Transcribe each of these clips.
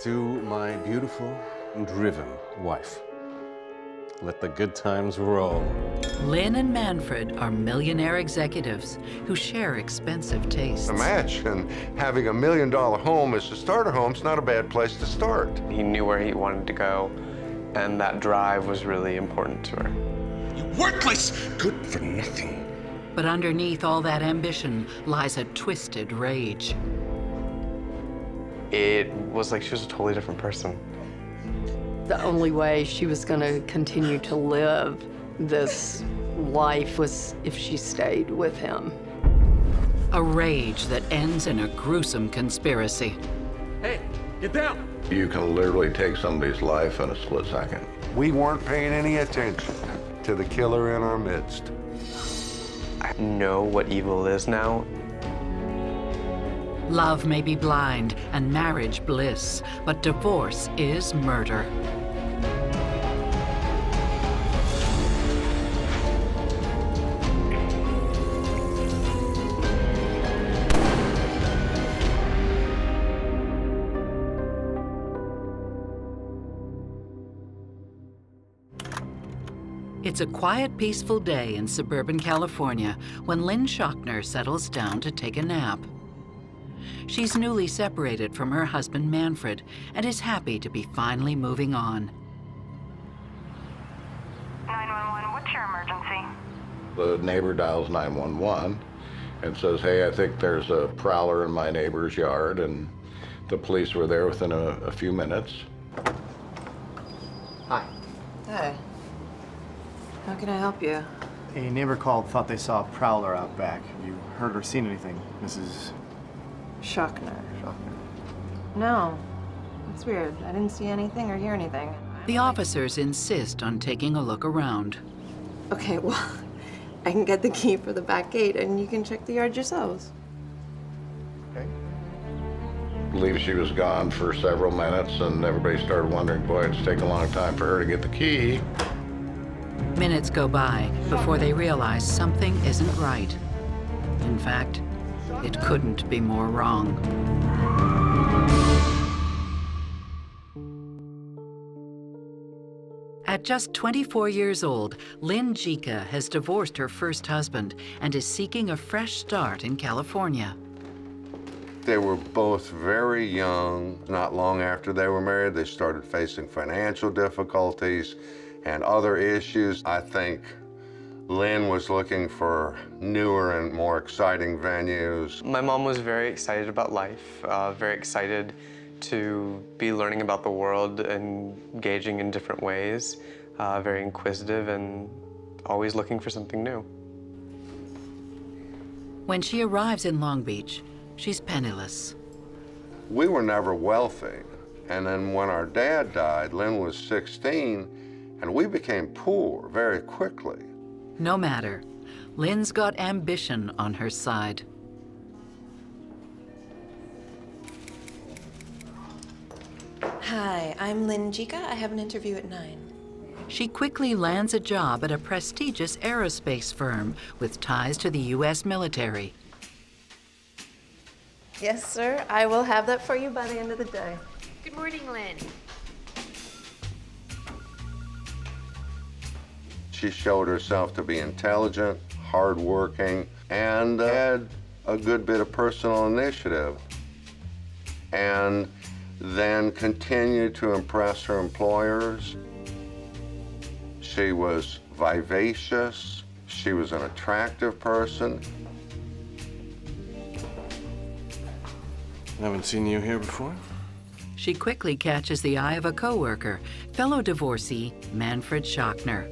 To my beautiful and driven wife. Let the good times roll. Lynn and Manfred are millionaire executives who share expensive tastes. Imagine having $1 million home as a starter home's not a bad place to start. He knew where he wanted to go, and that drive was really important to her. You worthless, good for nothing. But underneath all that ambition lies a twisted rage. It was like she was a totally different person. The only way she was going to continue to live this life was if she stayed with him. A rage that ends in a gruesome conspiracy. Hey, get down! You can literally take somebody's life in a split second. We weren't paying any attention to the killer in our midst. I know what evil is now. Love may be blind and marriage bliss, but divorce is murder. It's a quiet, peaceful day in suburban California when Lynn Schochner settles down to take a nap. She's newly separated from her husband, Manfred, and is happy to be finally moving on. 911, what's your emergency? The neighbor dials 911 and says, hey, I think there's a prowler in my neighbor's yard, and the police were there within a few minutes. Hi. Hey. How can I help you? A neighbor called, thought they saw a prowler out back. Have you heard or seen anything, Mrs. Schochner. No. It's weird. I didn't see anything or hear anything. The officers insist on taking a look around. Okay, well, I can get the key for the back gate and you can check the yard yourselves. Okay. I believe she was gone for several minutes, and everybody started wondering, boy, it's taken a long time for her to get the key. Minutes go by before they realize something isn't right. In fact, it couldn't be more wrong. At just 24 years old, Lynn Jika has divorced her first husband and is seeking a fresh start in California. They were both very young. Not long after they were married, they started facing financial difficulties and other issues. I think Lynn was looking for newer and more exciting venues. My mom was very excited about life, very excited to be learning about the world and engaging in different ways, very inquisitive and always looking for something new. When she arrives in Long Beach, she's penniless. We were never wealthy. And then when our dad died, Lynn was 16, and we became poor very quickly. No matter, Lynn's got ambition on her side. Hi, I'm Lynn Jika. I have an interview at 9. She quickly lands a job at a prestigious aerospace firm with ties to the U.S. military. Yes, sir. I will have that for you by the end of the day. Good morning, Lynn. She showed herself to be intelligent, hardworking, and had a good bit of personal initiative. And then continued to impress her employers. She was vivacious. She was an attractive person. Haven't seen you here before? She quickly catches the eye of a coworker, fellow divorcee Manfred Schochner.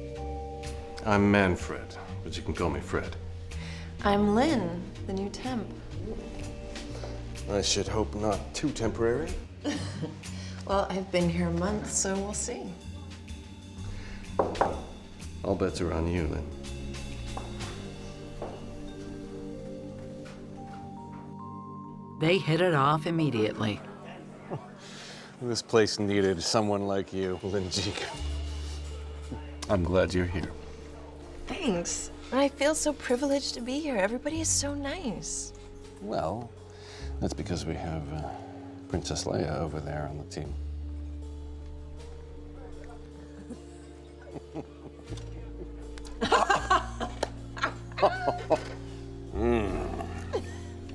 I'm Manfred, but you can call me Fred. I'm Lynn, the new temp. I should hope not too temporary. Well, I've been here months, so we'll see. All bets are on you, then. They hit it off immediately. This place needed someone like you, Lynn Jika. I'm glad you're here. Thanks. I feel so privileged to be here. Everybody is so nice. Well, that's because we have Princess Leia over there on the team.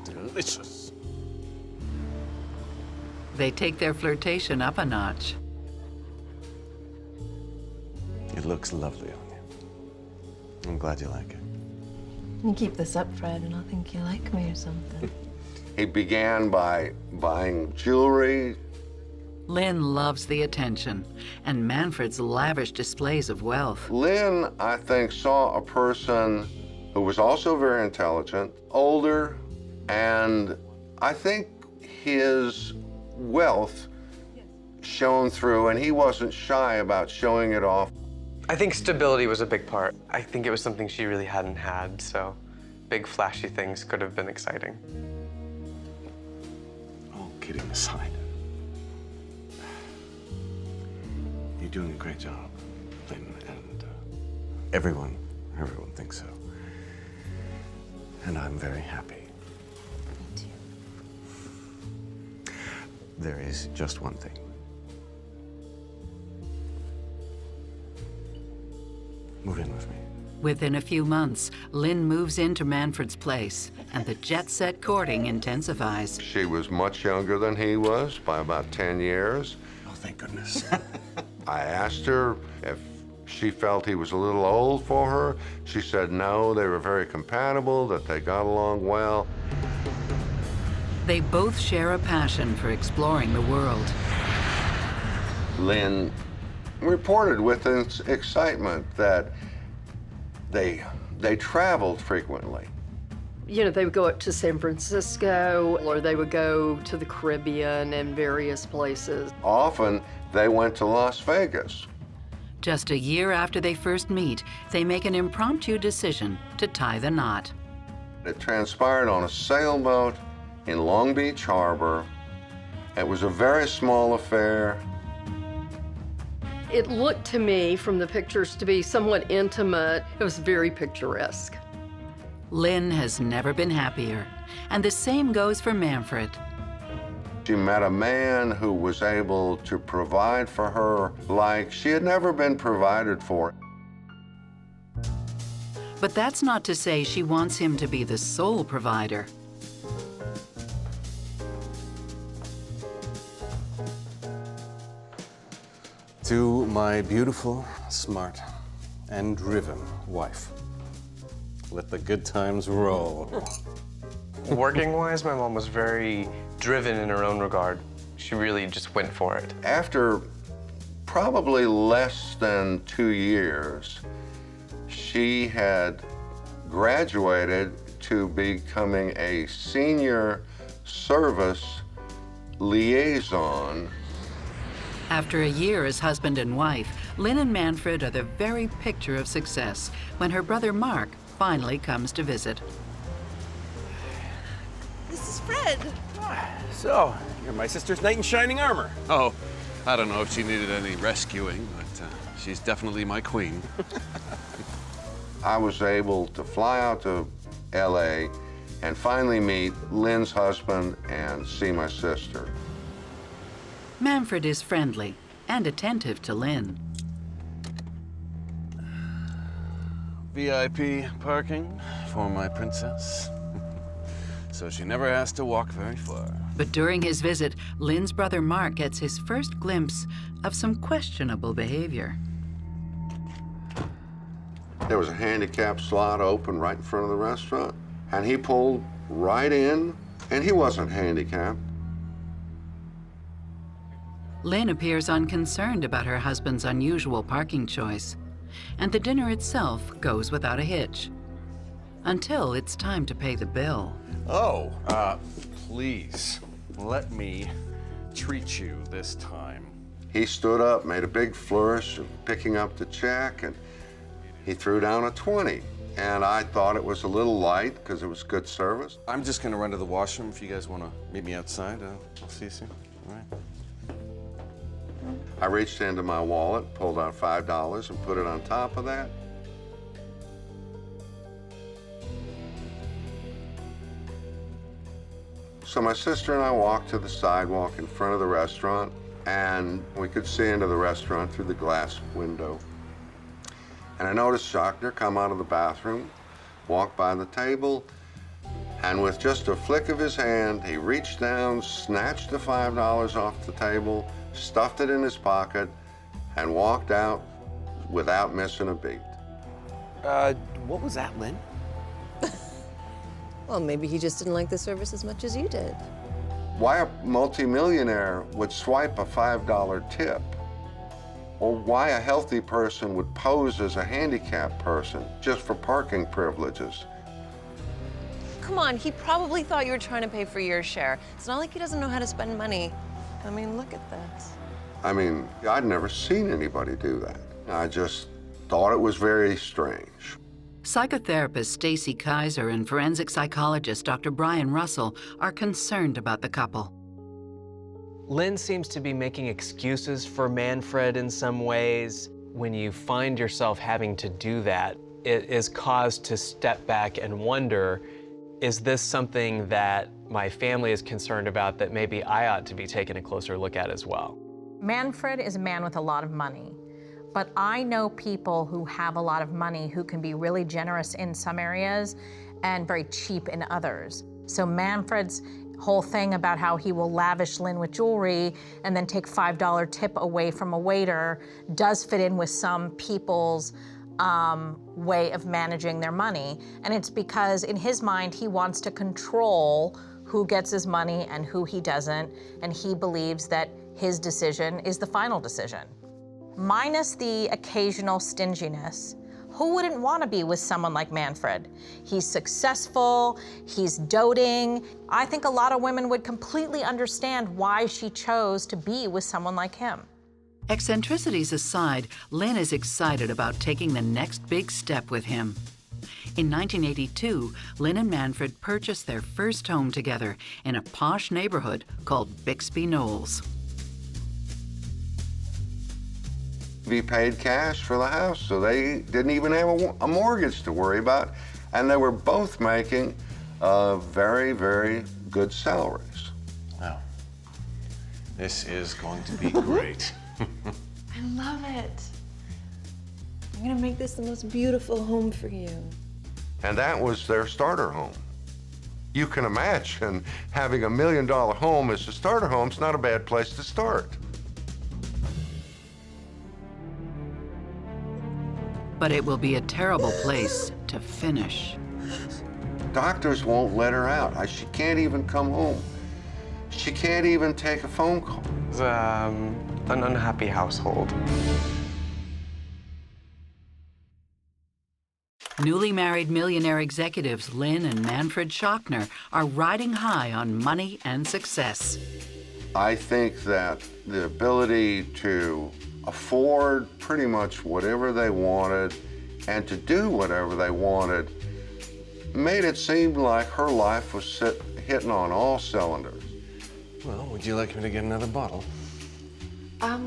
Delicious. They take their flirtation up a notch. It looks lovely on you. I'm glad you like it. You keep this up, Fred, and I'll think you like me or something. He began by buying jewelry. Lynn loves the attention and Manfred's lavish displays of wealth. Lynn, I think, saw a person who was also very intelligent, older, and I think his wealth shone through, and he wasn't shy about showing it off. I think stability was a big part. I think it was something she really hadn't had, so big flashy things could have been exciting. All kidding aside, you're doing a great job, Lynn, and everyone thinks so. And I'm very happy. Me too. There is just one thing. Move in with me. Within a few months, Lynn moves into Manfred's place, and the jet-set courting intensifies. She was much younger than he was by about 10 years. Oh, thank goodness. I asked her if she felt he was a little old for her. She said no, they were very compatible, that they got along well. They both share a passion for exploring the world. Lynn reported with excitement that they traveled frequently. You know, they would go up to San Francisco, or they would go to the Caribbean and various places. Often they went to Las Vegas. Just a year after they first meet, they make an impromptu decision to tie the knot. It transpired on a sailboat in Long Beach Harbor. It was a very small affair. It looked to me from the pictures to be somewhat intimate. It was very picturesque. Lynn has never been happier, and the same goes for Manfred. She met a man who was able to provide for her like she had never been provided for. But that's not to say she wants him to be the sole provider. To my beautiful, smart, and driven wife, let the good times roll. Working-wise, my mom was very driven in her own regard. She really just went for it. After probably less than 2 years, she had graduated to becoming a senior service liaison. After a year as husband and wife, Lynn and Manfred are the very picture of success when her brother Mark finally comes to visit. This is Fred. So, you're my sister's knight in shining armor. Oh, I don't know if she needed any rescuing, but she's definitely my queen. I was able to fly out to LA and finally meet Lynn's husband and see my sister. Manfred is friendly and attentive to Lynn. VIP parking for my princess. So she never has to walk very far. But during his visit, Lynn's brother Mark gets his first glimpse of some questionable behavior. There was a handicap slot open right in front of the restaurant, and he pulled right in, and he wasn't handicapped. Lynn appears unconcerned about her husband's unusual parking choice, and the dinner itself goes without a hitch. Until it's time to pay the bill. Oh, please, let me treat you this time. He stood up, made a big flourish of picking up the check, and he threw down a 20. And I thought it was a little light because it was good service. I'm just gonna run to the washroom. If you guys wanna meet me outside, I'll see you soon, all right? I reached into my wallet, pulled out $5 and put it on top of that. So my sister and I walked to the sidewalk in front of the restaurant, and we could see into the restaurant through the glass window. And I noticed Shockner come out of the bathroom, walk by the table, and with just a flick of his hand, he reached down, snatched the $5 off the table, stuffed it in his pocket, and walked out without missing a beat. What was that, Lynn? Well, maybe he just didn't like the service as much as you did. Why a multimillionaire would swipe a $5 tip, or why a healthy person would pose as a handicapped person just for parking privileges. Come on, he probably thought you were trying to pay for your share. It's not like he doesn't know how to spend money. I mean, look at this. I mean, I'd never seen anybody do that. I just thought it was very strange. Psychotherapist Stacy Kaiser and forensic psychologist Dr. Brian Russell are concerned about the couple. Lynn seems to be making excuses for Manfred in some ways. When you find yourself having to do that, it is cause to step back and wonder, is this something that my family is concerned about that maybe I ought to be taking a closer look at as well? Manfred is a man with a lot of money, but I know people who have a lot of money who can be really generous in some areas and very cheap in others. So Manfred's whole thing about how he will lavish Lynn with jewelry and then take $5 tip away from a waiter does fit in with some people's way of managing their money. And it's because in his mind, he wants to control who gets his money and who he doesn't, and he believes that his decision is the final decision. Minus the occasional stinginess, who wouldn't want to be with someone like Manfred? He's successful, he's doting. I think a lot of women would completely understand why she chose to be with someone like him. Eccentricities aside, Lynn is excited about taking the next big step with him. In 1982, Lynn and Manfred purchased their first home together in a posh neighborhood called Bixby Knolls. We paid cash for the house, so they didn't even have a mortgage to worry about, and they were both making very, very good salaries. Wow. This is going to be great. I love it. I'm gonna make this the most beautiful home for you. And that was their starter home. You can imagine having $1 million home as a starter home is not a bad place to start. But it will be a terrible place to finish. Doctors won't let her out. She can't even come home. She can't even take a phone call. It's an unhappy household. Newly married millionaire executives Lynn and Manfred Shockner are riding high on money and success. I think that the ability to afford pretty much whatever they wanted and to do whatever they wanted made it seem like her life was hitting on all cylinders. Well, would you like me to get another bottle? I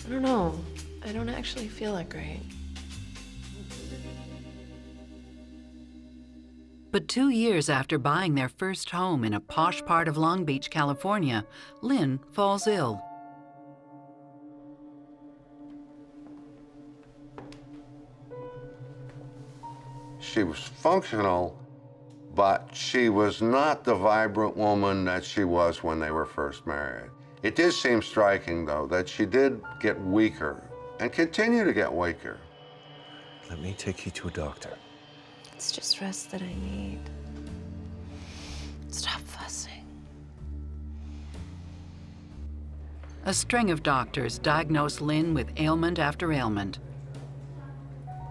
don't know. I don't actually feel that great. But 2 years after buying their first home in a posh part of Long Beach, California, Lynn falls ill. She was functional, but she was not the vibrant woman that she was when they were first married. It did seem striking, though, that she did get weaker and continue to get weaker. Let me take you to a doctor. It's just rest that I need. Stop fussing. A string of doctors diagnosed Lynn with ailment after ailment.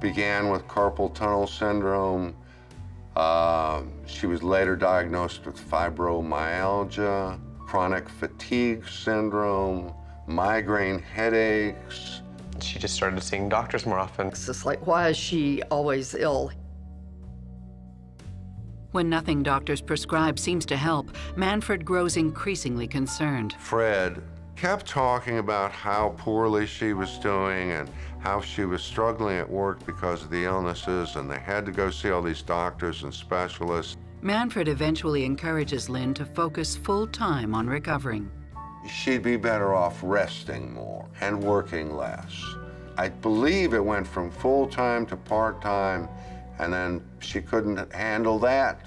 Began with carpal tunnel syndrome. She was later diagnosed with fibromyalgia, chronic fatigue syndrome, migraine headaches. She just started seeing doctors more often. It's just like, why is she always ill? When nothing doctors prescribe seems to help, Manfred grows increasingly concerned. Fred kept talking about how poorly she was doing and how she was struggling at work because of the illnesses, and they had to go see all these doctors and specialists. Manfred eventually encourages Lynn to focus full-time on recovering. She'd be better off resting more and working less. I believe it went from full-time to part-time, and then she couldn't handle that.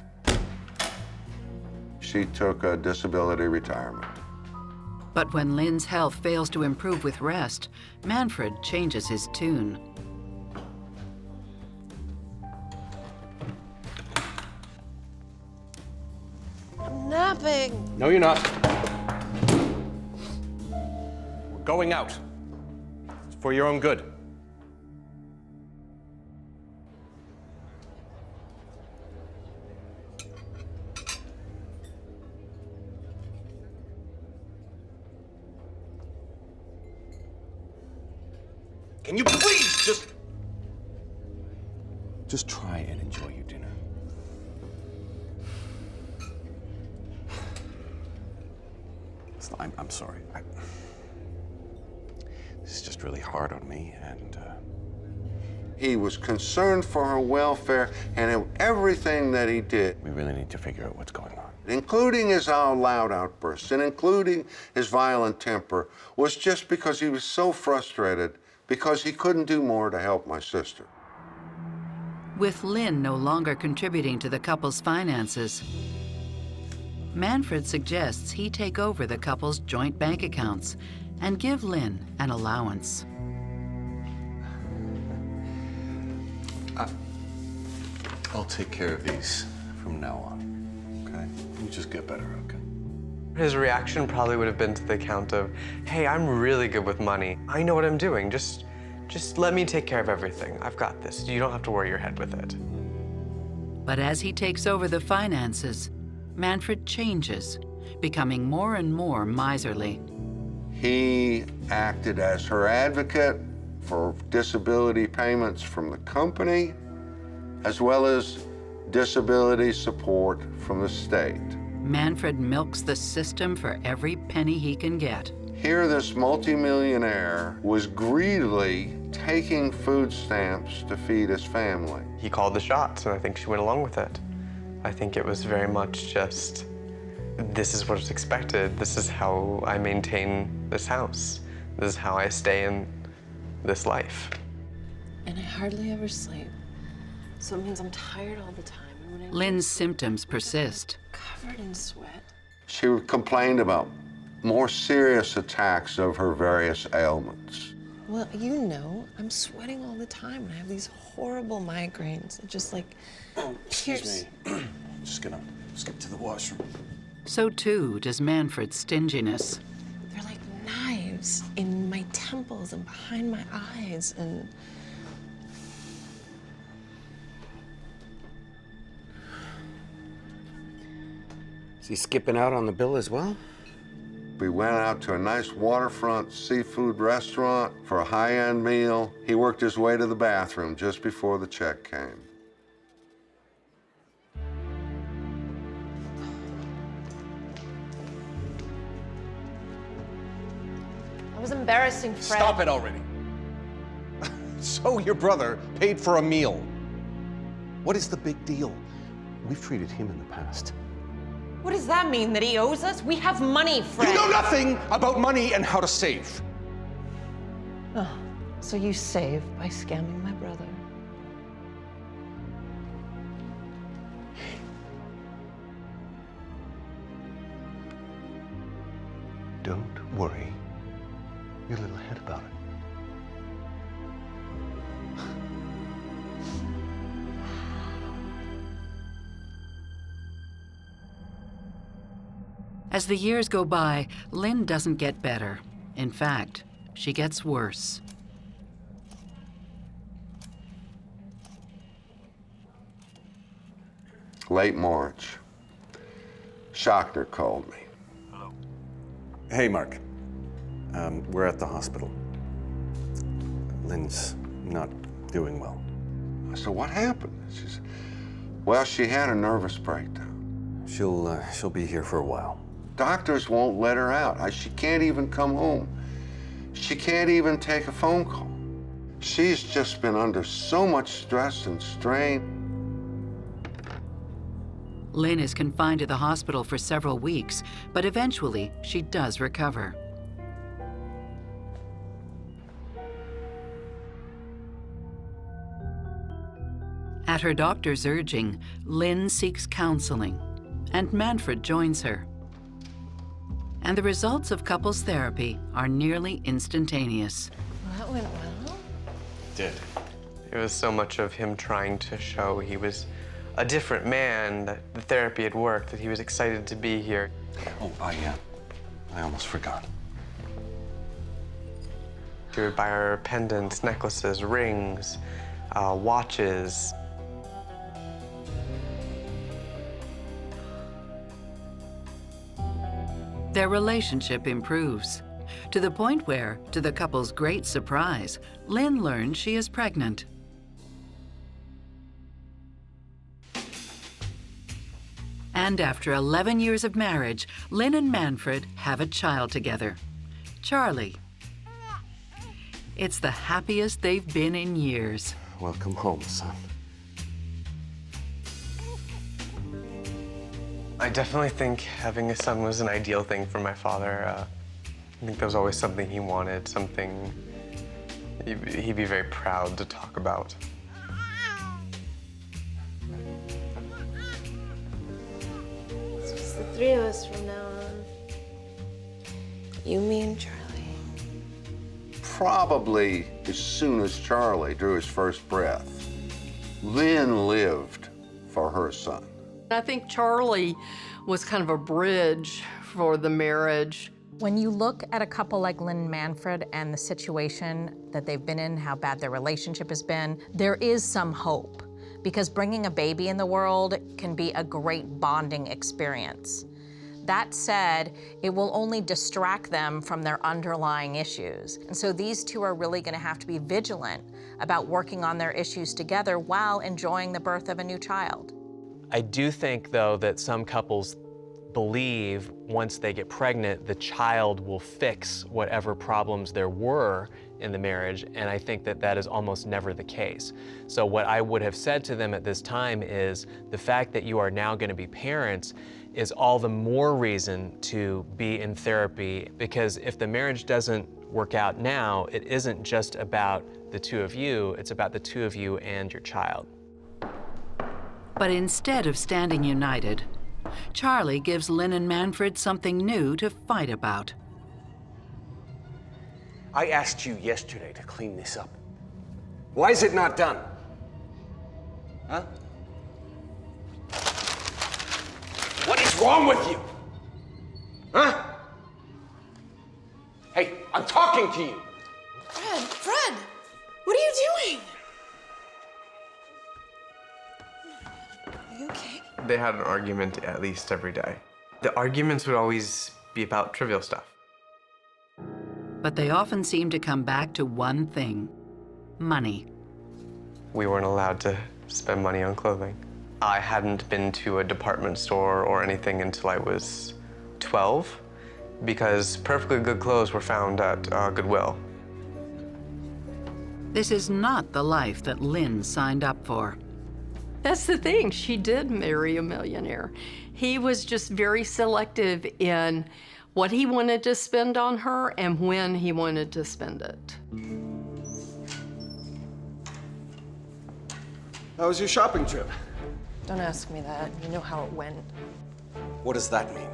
She took a disability retirement. But when Lynn's health fails to improve with rest, Manfred changes his tune. I'm napping. No, you're not. We're going out. It's for your own good. Can you please just try and enjoy your dinner? I'm sorry. This is just really hard on me, and He was concerned for her welfare, and in everything that he did, we really need to figure out what's going on. including his loud outbursts and including his violent temper, was just because he was so frustrated because he couldn't do more to help my sister. With Lynn no longer contributing to the couple's finances, Manfred suggests he take over the couple's joint bank accounts and give Lynn an allowance. I'll take care of these from now on, okay? You just get better, okay? His reaction probably would have been to the count of, hey, I'm really good with money. I know what I'm doing. Just let me take care of everything. I've got this. You don't have to worry your head with it. But as he takes over the finances, Manfred changes, becoming more and more miserly. He acted as her advocate for disability payments from the company, as well as disability support from the state. Manfred milks the system for every penny he can get. Here, this multimillionaire was greedily taking food stamps to feed his family. He called the shots, and I think she went along with it. I think it was very much just, this is what's expected. This is how I maintain this house. This is how I stay in this life. And I hardly ever sleep. So it means I'm tired all the time. And when I Lynn's symptoms persist. covered in sweat. She complained about more serious attacks of her various ailments. Well, you know, I'm sweating all the time, and I have these horrible migraines. It just like, Excuse me. Just gonna skip to the washroom. So too does Manfred's stinginess. they're like knives in my temples and behind my eyes, and Is he skipping out on the bill as well? We went out to a nice waterfront seafood restaurant for a high-end meal. He worked his way to the bathroom just before the check came. that was embarrassing, Fred. Stop it already. So your brother paid for a meal. What is the big deal? We've treated him in the past. What does that mean? That he owes us? We have money, Fred. You know nothing about money and how to save. Oh, so you saved by scamming my brother. Don't worry your little head about it. As the years go by, Lynn doesn't get better. In fact, she gets worse. Late March, Schockner called me. Hey, Mark. We're at the hospital. Lynn's not doing well. I said, what happened? She said, well, she had a nervous breakdown. She'll be here for a while. Doctors won't let her out. She can't even come home. She can't even take a phone call. She's just been under so much stress and strain. Lynn is confined to the hospital for several weeks, but eventually she does recover. At her doctor's urging, Lynn seeks counseling, and Manfred joins her. And the results of couples therapy are nearly instantaneous. Well, that went well. Did. It was so much of him trying to show he was a different man, that the therapy had worked, that he was excited to be here. Oh, I almost forgot. He would buy her pendants, necklaces, rings, watches. Their relationship improves, to the point where, to the couple's great surprise, Lynn learns she is pregnant. And after 11 years of marriage, Lynn and Manfred have a child together, Charlie. It's the happiest they've been in years. Welcome home, son. I definitely think having a son was an ideal thing for my father. I think that was always something he wanted, something he'd be very proud to talk about. It's just the three of us from now on. You, me, and Charlie. Probably as soon as Charlie drew his first breath, Lynn lived for her son. I think Charlie was kind of a bridge for the marriage. When you look at a couple like Lynn and Manfred and the situation that they've been in, how bad their relationship has been, there is some hope, because bringing a baby in the world can be a great bonding experience. That said, it will only distract them from their underlying issues. And so these two are really going to have to be vigilant about working on their issues together while enjoying the birth of a new child. I do think, though, that some couples believe once they get pregnant, the child will fix whatever problems there were in the marriage, and I think that that is almost never the case. So what I would have said to them at this time is the fact that you are now going to be parents is all the more reason to be in therapy, because if the marriage doesn't work out now, it isn't just about the two of you, it's about the two of you and your child. But instead of standing united, Charlie gives Lynn and Manfred something new to fight about. I asked you yesterday to clean this up. Why is it not done? Huh? What is wrong with you? Huh? Hey, I'm talking to you. Fred, what are you doing? Are you okay? They had an argument at least every day. The arguments would always be about trivial stuff. But they often seem to come back to one thing: money. We weren't allowed to spend money on clothing. I hadn't been to a department store or anything until I was 12, because perfectly good clothes were found at Goodwill. This is not the life that Lynn signed up for. That's the thing, she did marry a millionaire. He was just very selective in what he wanted to spend on her and when he wanted to spend it. How was your shopping trip? Don't ask me that. You know how it went. What does that mean?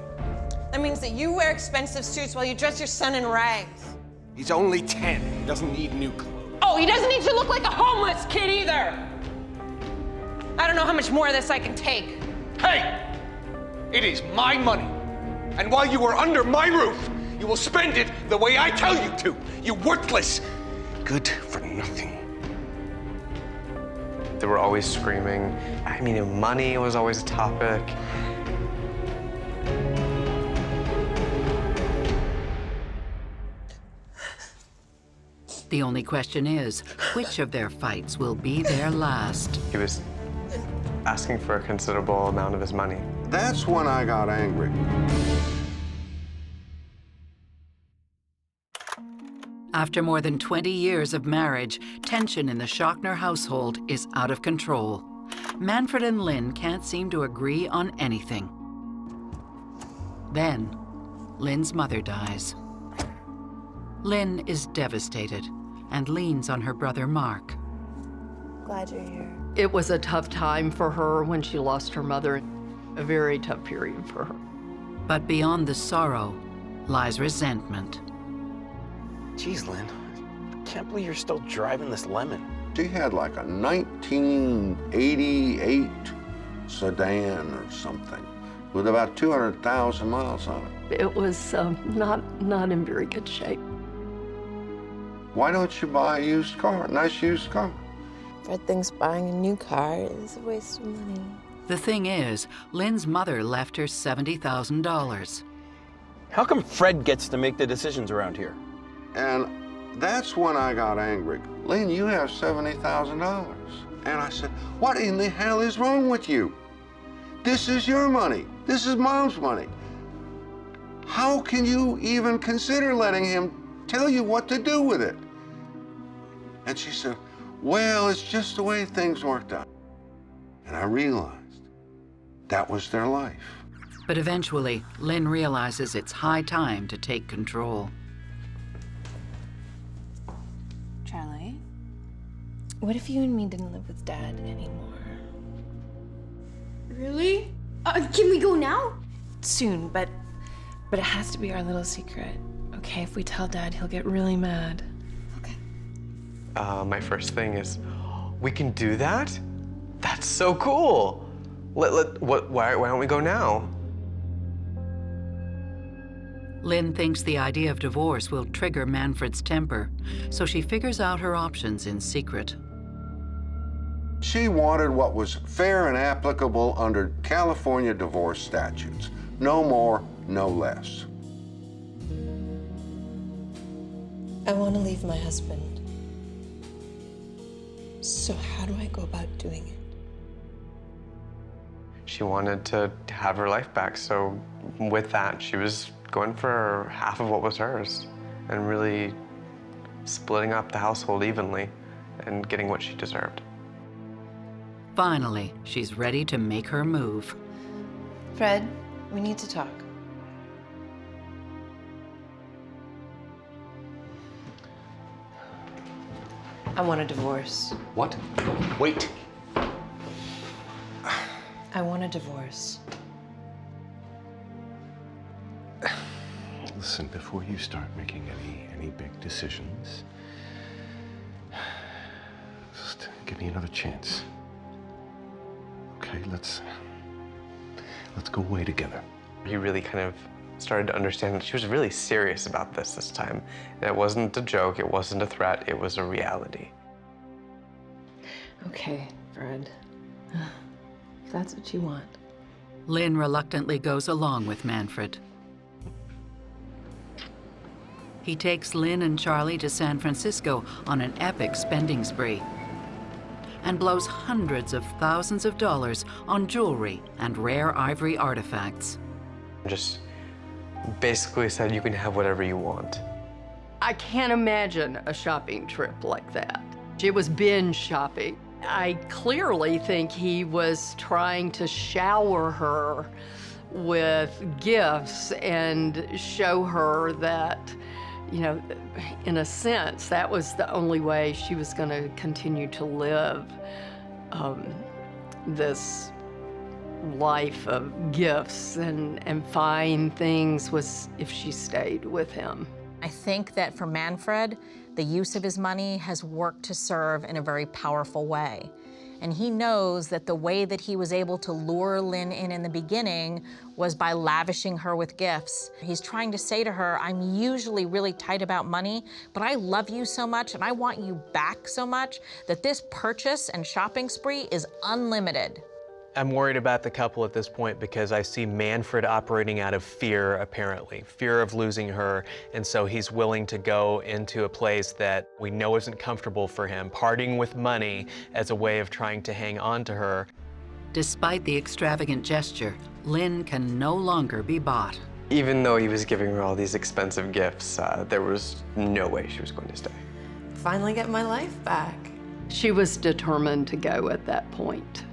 That means that you wear expensive suits while you dress your son in rags. He's only 10. He doesn't need new clothes. Oh, he doesn't need to look like a homeless kid either. I don't know how much more of this I can take. Hey! It is my money. And while you are under my roof, you will spend it the way I tell you to. You worthless, good for nothing. They were always screaming. I mean, money was always a topic. The only question is, which of their fights will be their last? He was asking for a considerable amount of his money. That's when I got angry. After more than 20 years of marriage, tension in the Schockner household is out of control. Manfred and Lynn can't seem to agree on anything. Then, Lynn's mother dies. Lynn is devastated and leans on her brother Mark. Glad you're here. It was a tough time for her when she lost her mother, a very tough period for her. But beyond the sorrow lies resentment. Jeez, Lynn, I can't believe you're still driving this lemon. She had like a 1988 sedan or something with about 200,000 miles on it. It was not in very good shape. Why don't you buy a used car, a nice used car? Fred thinks buying a new car is a waste of money. The thing is, Lynn's mother left her $70,000. How come Fred gets to make the decisions around here? And that's when I got angry. Lynn, you have $70,000. And I said, what in the hell is wrong with you? This is your money. This is Mom's money. How can you even consider letting him tell you what to do with it? And she said, well, it's just the way things worked out. And I realized that was their life. But eventually, Lynn realizes it's high time to take control. Charlie, what if you and me didn't live with Dad anymore? Really? Can we go now? Soon, but it has to be our little secret. Okay, if we tell Dad, he'll get really mad. Okay. My first thing is, we can do that? That's so cool. Why don't we go now? Lynn thinks the idea of divorce will trigger Manfred's temper, so she figures out her options in secret. She wanted what was fair and applicable under California divorce statutes. No more, no less. I want to leave my husband. So how do I go about doing it? She wanted to have her life back, so with that, she was going for half of what was hers and really splitting up the household evenly and getting what she deserved. Finally, she's ready to make her move. Fred, we need to talk. I want a divorce. What? Wait. I want a divorce. Listen, before you start making any big decisions, just give me another chance. Okay, let's go away together. He really kind of started to understand that she was really serious about this time. And it wasn't a joke, it wasn't a threat, it was a reality. Okay, Fred. If that's what you want. Lynn reluctantly goes along with Manfred. He takes Lynn and Charlie to San Francisco on an epic spending spree and blows hundreds of thousands of dollars on jewelry and rare ivory artifacts. Just basically said, you can have whatever you want. I can't imagine a shopping trip like that. It was binge shopping. I clearly think he was trying to shower her with gifts and show her that, you know, in a sense, that was the only way she was going to continue to live this life of gifts and fine things was if she stayed with him. I think that for Manfred, the use of his money has worked to serve in a very powerful way. And he knows that the way that he was able to lure Lynn in the beginning was by lavishing her with gifts. He's trying to say to her, I'm usually really tight about money, but I love you so much and I want you back so much that this purchase and shopping spree is unlimited. I'm worried about the couple at this point because I see Manfred operating out of fear, apparently. Fear of losing her, and so he's willing to go into a place that we know isn't comfortable for him, parting with money as a way of trying to hang on to her. Despite the extravagant gesture, Lynn can no longer be bought. Even though he was giving her all these expensive gifts, there was no way she was going to stay. Finally get my life back. She was determined to go at that point.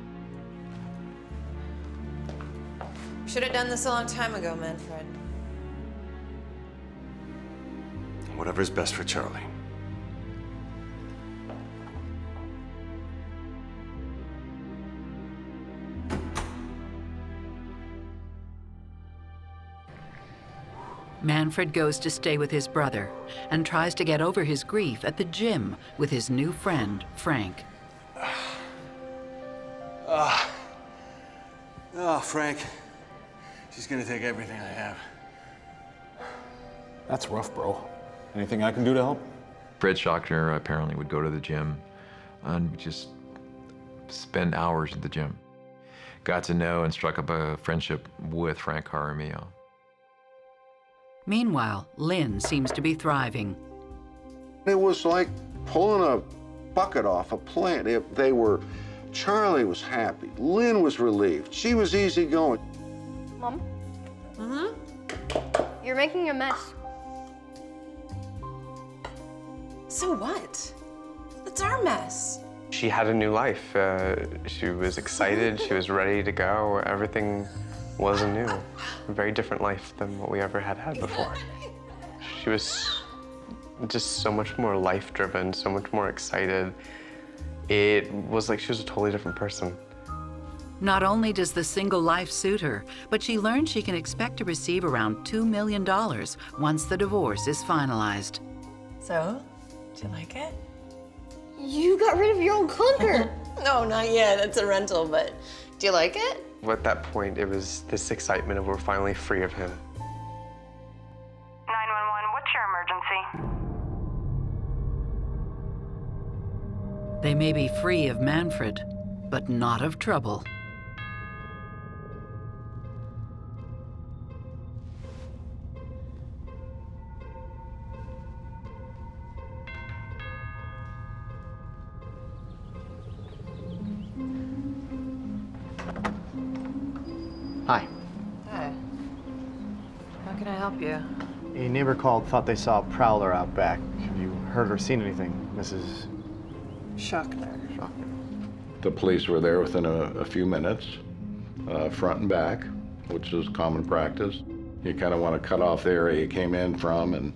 Should have done this a long time ago, Manfred. Whatever's best for Charlie. Manfred goes to stay with his brother and tries to get over his grief at the gym with his new friend, Frank. Oh, Frank. She's gonna take everything I have. That's rough, bro. Anything I can do to help? Fred Schockner apparently would go to the gym and just spend hours at the gym. Got to know and struck up a friendship with Frank Jaramillo. Meanwhile, Lynn seems to be thriving. It was like pulling a bucket off a plant. Charlie was happy. Lynn was relieved. She was easygoing. Mom? You're making a mess. So what? That's our mess. She had a new life. She was excited, she was ready to go. Everything was anew. A very different life than what we ever had before. She was just so much more life-driven, so much more excited. It was like she was a totally different person. Not only does the single life suit her, but she learns she can expect to receive around $2 million once the divorce is finalized. So, do you like it? You got rid of your old clunker. No, not yet. It's a rental, but do you like it? At that point, it was this excitement of we're finally free of him. 911, what's your emergency? They may be free of Manfred, but not of trouble. Hi. Hi. How can I help you? A neighbor called, thought they saw a prowler out back. Have you heard or seen anything, Mrs. Schockner. The police were there within a few minutes, front and back, which is common practice. You kind of want to cut off the area you came in from and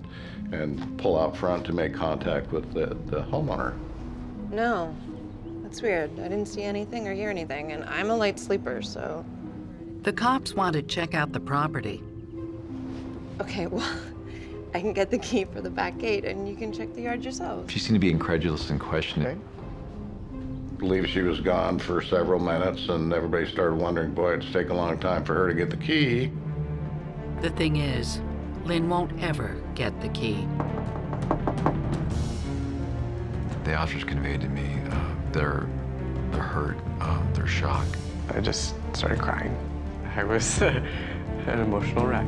pull out front to make contact with the homeowner. No, that's weird. I didn't see anything or hear anything, and I'm a light sleeper, so. The cops want to check out the property. Okay, well, I can get the key for the back gate, and you can check the yard yourself. She seemed to be incredulous and questioning. Okay. Believe she was gone for several minutes, and everybody started wondering, boy, it's taken a long time for her to get the key. The thing is, Lynn won't ever get the key. The officers conveyed to me their hurt, their shock. I just started crying. I was an emotional wreck.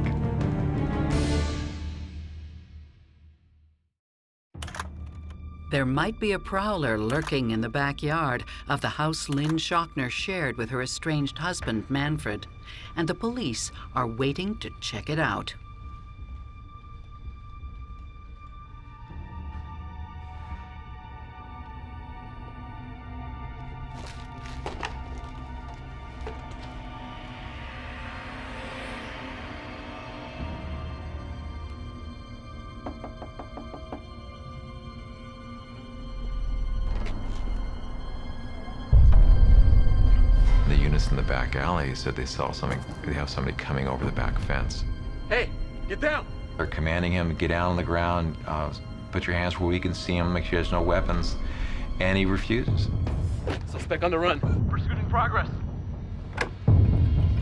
There might be a prowler lurking in the backyard of the house Lynn Schockner shared with her estranged husband, Manfred, and the police are waiting to check it out. The units in the back alley said they saw something. They have somebody coming over the back fence. Hey, get down! They're commanding him to get down on the ground, put your hands where we can see him, make sure there's no weapons, and he refuses. Suspect on the run. Pursuit in progress.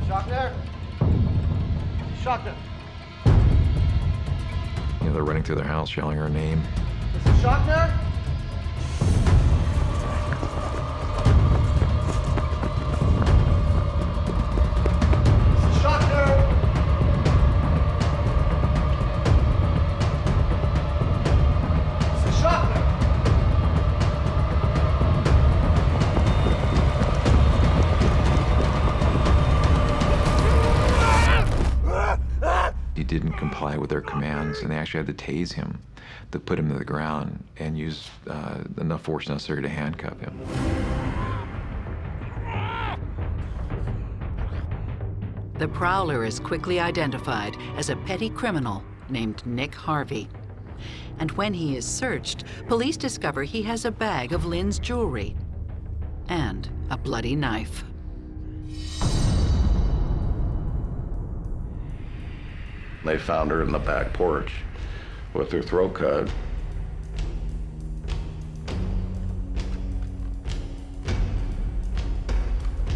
Schockner? Schockner? You know, they're running through their house, yelling her name. Mrs. Schockner? He didn't comply with their commands, and they actually had to tase him to put him to the ground and use enough force necessary to handcuff him. The prowler is quickly identified as a petty criminal named Nick Harvey. And when he is searched, police discover he has a bag of Lynn's jewelry and a bloody knife. They found her in the back porch with her throat cut.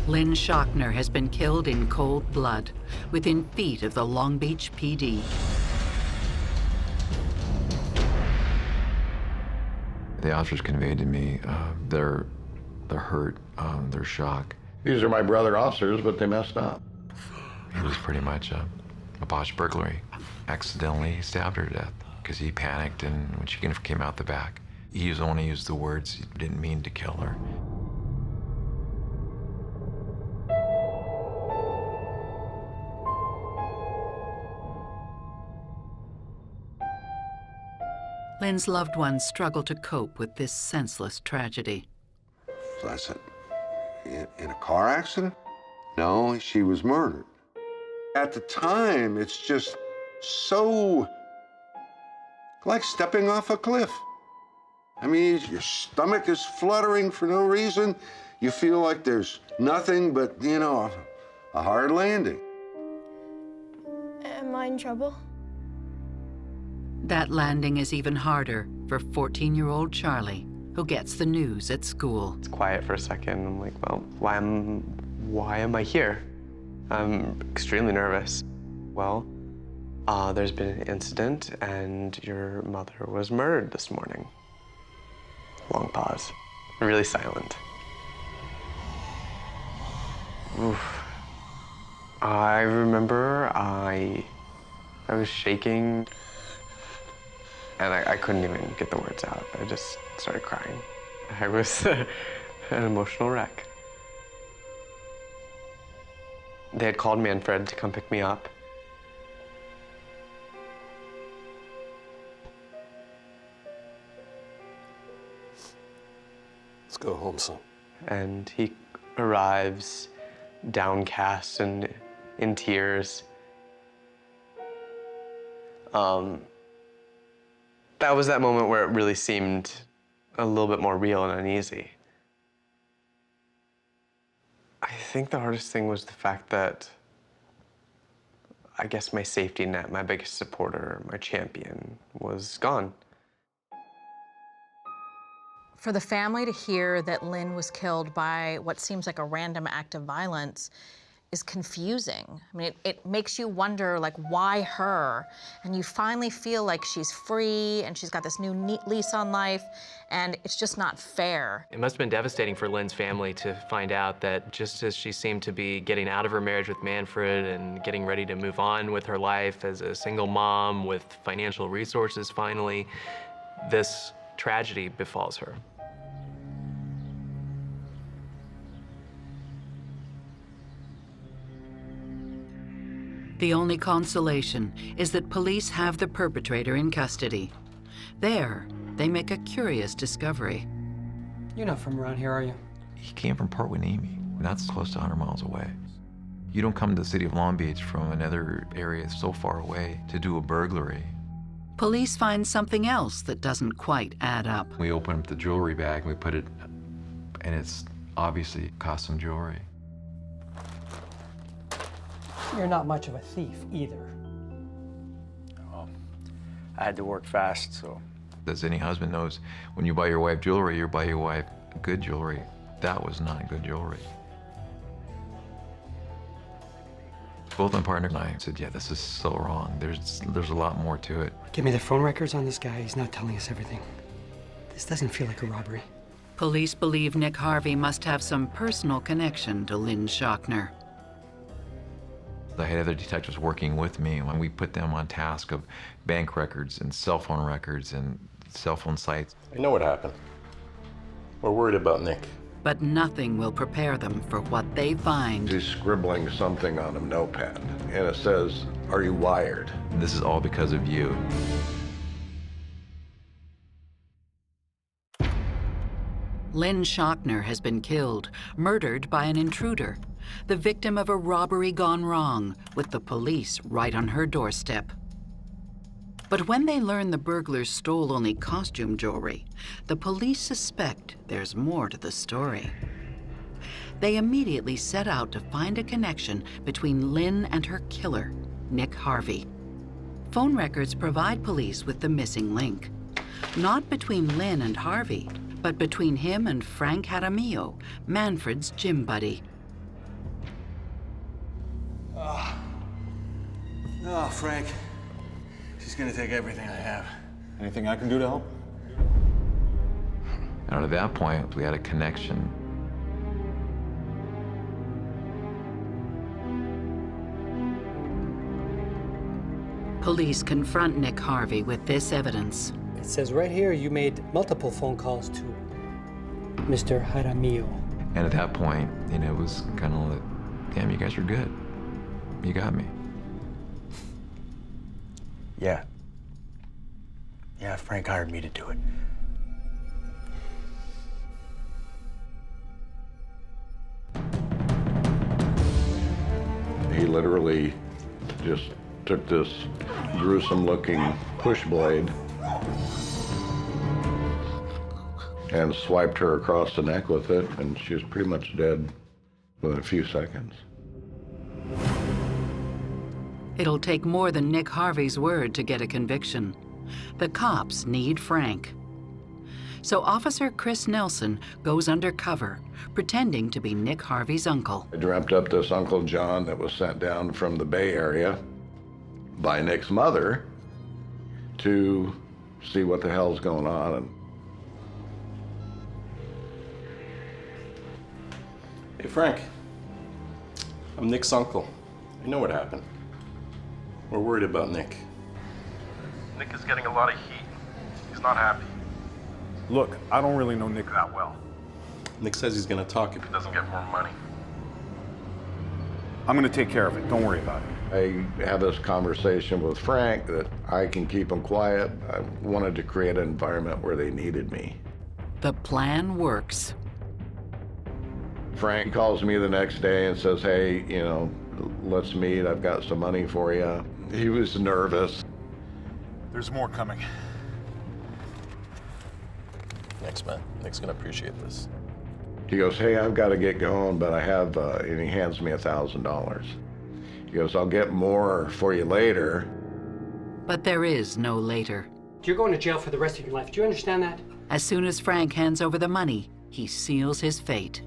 Lynn Shockner has been killed in cold blood, within feet of the Long Beach PD. The officers conveyed to me their hurt, their shock. These are my brother officers, but they messed up. It was pretty much a botched burglary. Accidentally stabbed her to death because he panicked, and when she came out the back, he only used the words, he didn't mean to kill her. Lynn's loved ones struggle to cope with this senseless tragedy. So I said, in a car accident? No, she was murdered. At the time, it's just so like stepping off a cliff. I mean, your stomach is fluttering for no reason. You feel like there's nothing but, you know, a hard landing. Am I in trouble? That landing is even harder for 14-year-old Charlie, who gets the news at school. It's quiet for a second. I'm like, well, why am I here? I'm extremely nervous. Well, there's been an incident and your mother was murdered this morning. Long pause. Really silent. Oof. I remember I was shaking and I couldn't even get the words out. I just started crying. I was an emotional wreck. They had called Manfred to come pick me up. Let's go home, son. And he arrives downcast and in tears. That was that moment where it really seemed a little bit more real and uneasy. I think the hardest thing was the fact that I guess my safety net, my biggest supporter, my champion, was gone. For the family to hear that Lynn was killed by what seems like a random act of violence is confusing. I mean, it makes you wonder, like, why her? And you finally feel like she's free and she's got this new lease on life, and it's just not fair. It must have been devastating for Lynn's family to find out that just as she seemed to be getting out of her marriage with Manfred and getting ready to move on with her life as a single mom with financial resources finally, this tragedy befalls her. The only consolation is that police have the perpetrator in custody. There, they make a curious discovery. You're not from around here, are you? He came from Port Hueneme. That's close to 100 miles away. You don't come to the city of Long Beach from another area so far away to do a burglary. Police find something else that doesn't quite add up. We open up the jewelry bag and we put it, and it's obviously costume jewelry. You're not much of a thief either. Well, I had to work fast, so. As any husband knows, when you buy your wife jewelry, you buy your wife good jewelry. That was not good jewelry. Both my partner and I said, yeah, this is so wrong. There's a lot more to it. Give me the phone records on this guy. He's not telling us everything. This doesn't feel like a robbery. Police believe Nick Harvey must have some personal connection to Lynn Shockner. I had other detectives working with me when we put them on task of bank records and cell phone records and cell phone sites. I know what happened. We're worried about Nick. But nothing will prepare them for what they find. He's scribbling something on a notepad, and it says, "Are you wired?" This is all because of you. Lynn Shockner has been killed, murdered by an intruder. the victim of a robbery gone wrong, with the police right on her doorstep. But when they learn the burglars stole only costume jewelry, the police suspect there's more to the story. They immediately set out to find a connection between Lynn and her killer, Nick Harvey. Phone records provide police with the missing link. Not between Lynn and Harvey, but between him and Frank Jaramillo, Manfred's gym buddy. Oh, Frank. She's gonna take everything I have. Anything I can do to help? And at that point, we had a connection. Police confront Nick Harvey with this evidence. It says right here you made multiple phone calls to Mr. Jaramillo. And at that point, you know, it was kind of like, damn, you guys are good. You got me. Yeah. Yeah, Frank hired me to do it. He literally just took this gruesome-looking push blade and swiped her across the neck with it, and she was pretty much dead within a few seconds. It'll take more than Nick Harvey's word to get a conviction. The cops need Frank. So Officer Chris Nelson goes undercover, pretending to be Nick Harvey's uncle. I dreamt up this Uncle John that was sent down from the Bay Area by Nick's mother to see what the hell's going on. And Hey, Frank. I'm Nick's uncle. You know what happened. We're worried about Nick. Nick is getting a lot of heat. He's not happy. Look, I don't really know Nick that well. Nick says he's gonna talk If he doesn't get more money. I'm gonna take care of it. Don't worry about it. I had this conversation with Frank that I can keep them quiet. I wanted to create an environment where they needed me. The plan works. Frank calls me the next day and says, hey, you know, let's meet. I've got some money for you. He was nervous. There's more coming. Thanks, man. Nick's gonna appreciate this. He goes, hey, I've got to get going, but I have, and he hands me $1,000. He goes, I'll get more for you later. But there is no later. You're going to jail for the rest of your life. Do you understand that? As soon as Frank hands over the money, he seals his fate.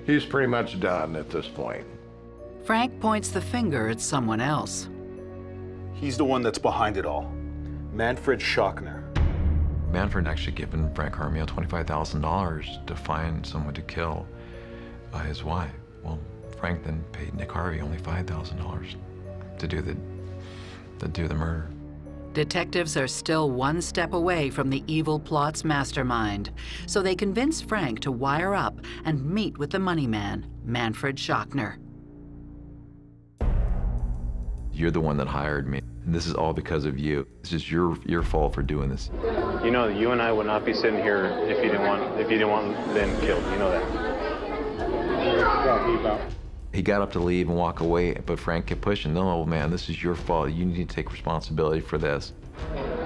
He's pretty much done at this point. Frank points the finger at someone else. He's the one that's behind it all. Manfred Schockner. Manfred actually given Frank Jaramillo $25,000 to find someone to kill his wife. Well, Frank then paid Nick Harvey only $5,000 to do the murder. Detectives are still one step away from the evil plot's mastermind, so they convince Frank to wire up and meet with the money man, Manfred Schockner. You're the one that hired me. And this is all because of you. This is your fault for doing this. You know that you and I would not be sitting here if you didn't want Lynn killed. You know that. He got up to leave and walk away, but Frank kept pushing. No, man, this is your fault. You need to take responsibility for this.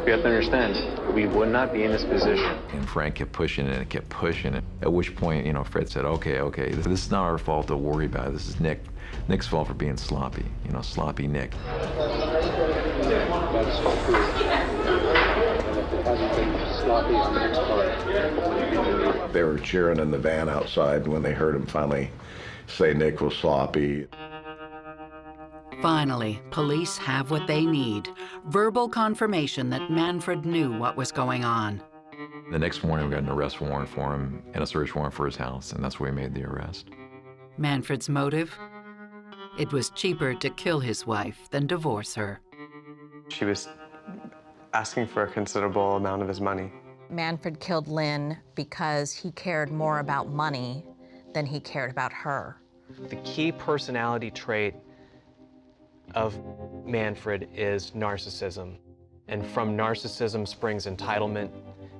You have to understand, we would not be in this position. And Frank kept pushing it and kept pushing it. At which point, you know, Fred said, okay, this is not our fault to worry about. This is Nick's fault for being sloppy. You know, sloppy Nick. That's true. And if it hasn't been sloppy on Nick's part. They were cheering in the van outside when they heard him finally say Nick was sloppy. Finally, police have what they need. Verbal confirmation that Manfred knew what was going on. The next morning, we got an arrest warrant for him and a search warrant for his house, and that's where we made the arrest. Manfred's motive? It was cheaper to kill his wife than divorce her. She was asking for a considerable amount of his money. Manfred killed Lynn because he cared more about money than he cared about her. The key personality trait of Manfred is narcissism. And from narcissism springs entitlement,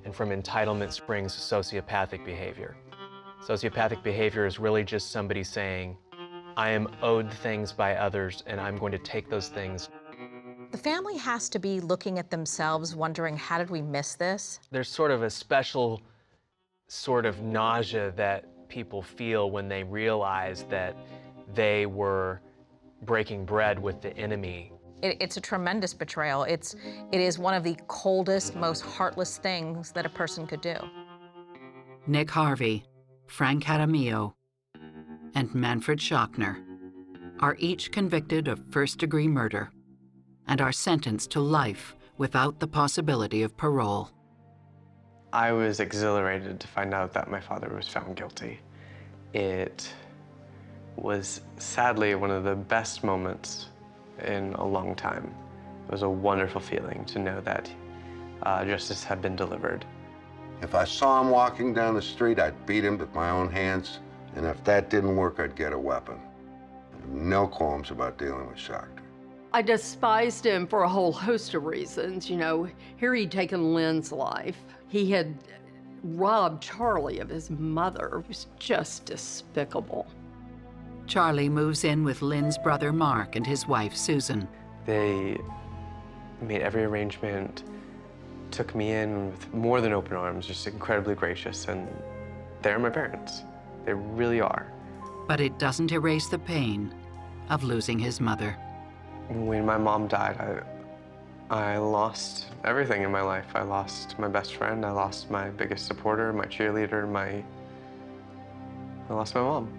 and from entitlement springs sociopathic behavior. Sociopathic behavior is really just somebody saying, I am owed things by others and I'm going to take those things. The family has to be looking at themselves, wondering, how did we miss this? There's sort of a special sort of nausea that people feel when they realize that they were breaking bread with the enemy. It's a tremendous betrayal. It is one of the coldest, most heartless things that a person could do. Nick Harvey, Frank Jaramillo, and Manfred Schockner are each convicted of first-degree murder and are sentenced to life without the possibility of parole. I was exhilarated to find out that my father was found guilty. It was sadly one of the best moments in a long time. It was a wonderful feeling to know that justice had been delivered. If I saw him walking down the street, I'd beat him with my own hands, and if that didn't work, I'd get a weapon. I have no qualms about dealing with Schockner. I despised him for a whole host of reasons. You know, here he'd taken Lynn's life. He had robbed Charlie of his mother. It was just despicable. Charlie moves in with Lynn's brother Mark and his wife Susan. They made every arrangement, took me in with more than open arms, just incredibly gracious, and they're my parents. They really are. But it doesn't erase the pain of losing his mother. When my mom died, I lost everything in my life. I lost my best friend, I lost my biggest supporter, my cheerleader, I lost my mom.